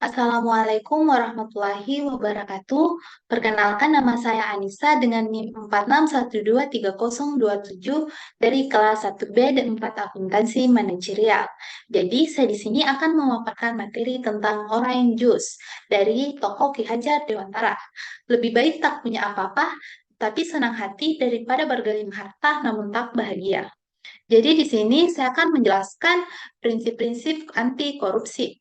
Assalamualaikum warahmatullahi wabarakatuh. Perkenalkan nama saya Anissa dengan NIM 46123027 dari kelas 1B dan 4 Akuntansi Manajerial. Jadi, saya di sini akan memaparkan materi tentang Orange Juice dari tokoh Ki Hajar Dewantara. Lebih baik tak punya apa-apa, tapi senang hati daripada bergelimang harta namun tak bahagia. Jadi di sini saya akan menjelaskan prinsip-prinsip anti korupsi.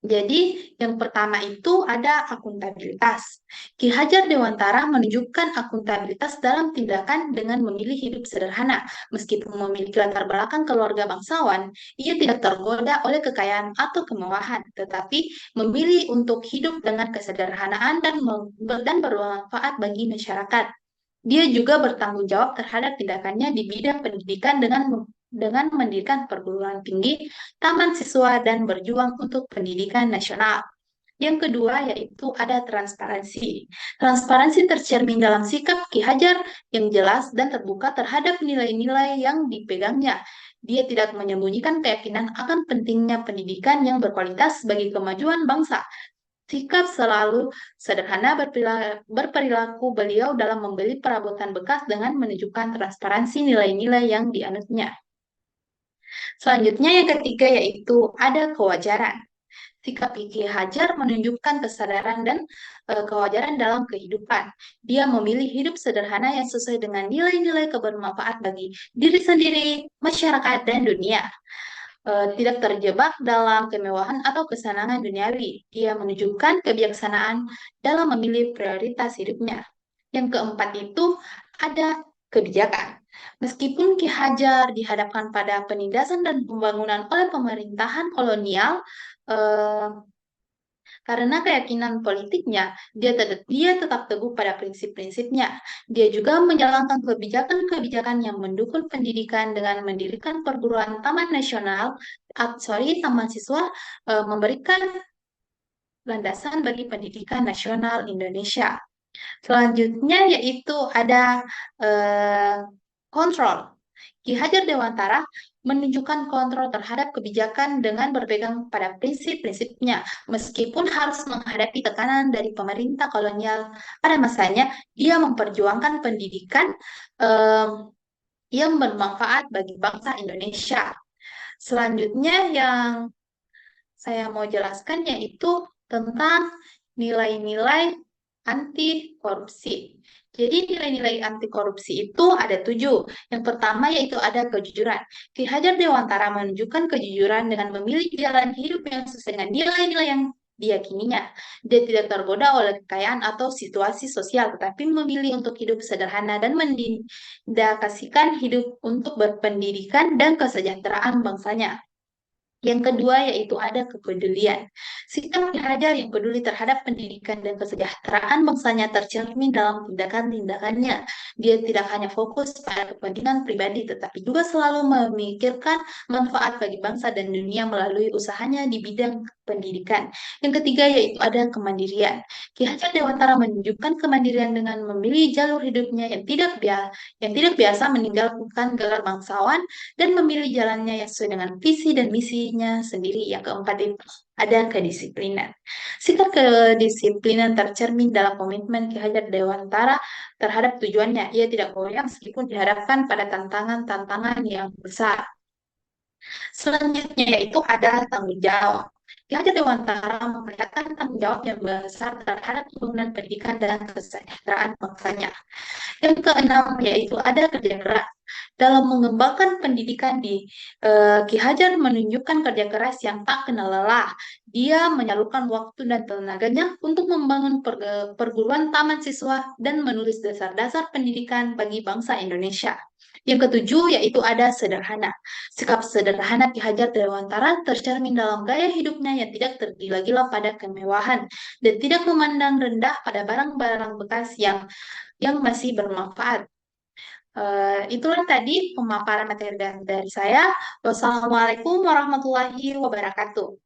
Jadi, yang pertama itu ada akuntabilitas. Ki Hajar Dewantara menunjukkan akuntabilitas dalam tindakan dengan memilih hidup sederhana. Meskipun memiliki latar belakang keluarga bangsawan, ia tidak tergoda oleh kekayaan atau kemewahan, tetapi memilih untuk hidup dengan kesederhanaan dan bermanfaat bagi masyarakat. Dia juga bertanggung jawab terhadap tindakannya di bidang pendidikan dengan mendirikan perguruan tinggi, taman siswa, dan berjuang untuk pendidikan nasional. Yang kedua yaitu ada transparansi. Transparansi tercermin dalam sikap Ki Hajar yang jelas dan terbuka terhadap nilai-nilai yang dipegangnya. Dia tidak menyembunyikan keyakinan akan pentingnya pendidikan yang berkualitas bagi kemajuan bangsa. Sikap selalu sederhana berperilaku beliau dalam membeli perabotan bekas dengan menunjukkan transparansi nilai-nilai yang dianutnya. Selanjutnya yang ketiga yaitu ada kewajaran. Sikap Ki Hajar menunjukkan kesadaran dan kewajaran dalam kehidupan. Dia memilih hidup sederhana yang sesuai dengan nilai-nilai kebermanfaat bagi diri sendiri, masyarakat, dan dunia. Tidak terjebak dalam kemewahan atau kesenangan duniawi. Dia menunjukkan kebijaksanaan dalam memilih prioritas hidupnya. Yang keempat itu ada kebijakan. Meskipun Ki Hajar dihadapkan pada penindasan dan pembangunan oleh pemerintahan kolonial, eh, karena keyakinan politiknya, dia tetap teguh pada prinsip-prinsipnya. Dia juga menjalankan kebijakan-kebijakan yang mendukung pendidikan dengan mendirikan perguruan taman nasional, taman siswa, memberikan landasan bagi pendidikan nasional Indonesia. Selanjutnya yaitu ada eh, kontrol. Ki Hajar Dewantara menunjukkan kontrol terhadap kebijakan dengan berpegang pada prinsip-prinsipnya, meskipun harus menghadapi tekanan dari pemerintah kolonial pada masanya, dia memperjuangkan pendidikan em, yang bermanfaat bagi bangsa Indonesia. Selanjutnya yang saya mau jelaskan yaitu tentang nilai-nilai anti korupsi. Jadi nilai-nilai anti korupsi itu ada 7. Yang pertama yaitu ada kejujuran. Ki Hajar Dewantara menunjukkan kejujuran dengan memilih jalan hidup yang sesuai dengan nilai-nilai yang diyakininya. Dia tidak tergoda oleh kekayaan atau situasi sosial, tetapi memilih untuk hidup sederhana dan mendedikasikan hidup untuk berpendidikan dan kesejahteraan bangsanya. Yang kedua yaitu ada kepedulian. Sikap Ki Hajar yang peduli terhadap pendidikan dan kesejahteraan bangsanya tercermin dalam tindakan-tindakannya. Dia tidak hanya fokus pada kepentingan pribadi, tetapi juga selalu memikirkan manfaat bagi bangsa dan dunia melalui usahanya di bidang pendidikan. Yang ketiga yaitu ada kemandirian. Ki Hajar Dewantara menunjukkan kemandirian dengan memilih jalur hidupnya yang tidak biasa meninggalkan gelar bangsawan dan memilih jalannya yang sesuai dengan visi dan misinya sendiri. Yang keempat itu ada kedisiplinan. Sikap kedisiplinan tercermin dalam komitmen Ki Hajar Dewantara terhadap tujuannya. Ia tidak goyah meskipun dihadapkan pada tantangan-tantangan yang besar. Selanjutnya yaitu ada tanggung jawab. Ki Hajar Dewantara memperlihatkan tanggung jawab yang besar terhadap pembangunan pendidikan dan kesejahteraan bangsanya. Yang keenam yaitu ada kerja keras. Dalam mengembangkan pendidikan Ki Hajar menunjukkan kerja keras yang tak kenal lelah. Dia menyalurkan waktu dan tenaganya untuk membangun perguruan taman siswa dan menulis dasar-dasar pendidikan bagi bangsa Indonesia. Yang ketujuh yaitu ada sederhana. Sikap sederhana Ki Hajar Dewantara tercermin dalam gaya hidupnya yang tidak tergila-gila pada kemewahan dan tidak memandang rendah pada barang-barang bekas yang masih bermanfaat. Itulah tadi pemaparan materi dari saya. Wassalamualaikum warahmatullahi wabarakatuh.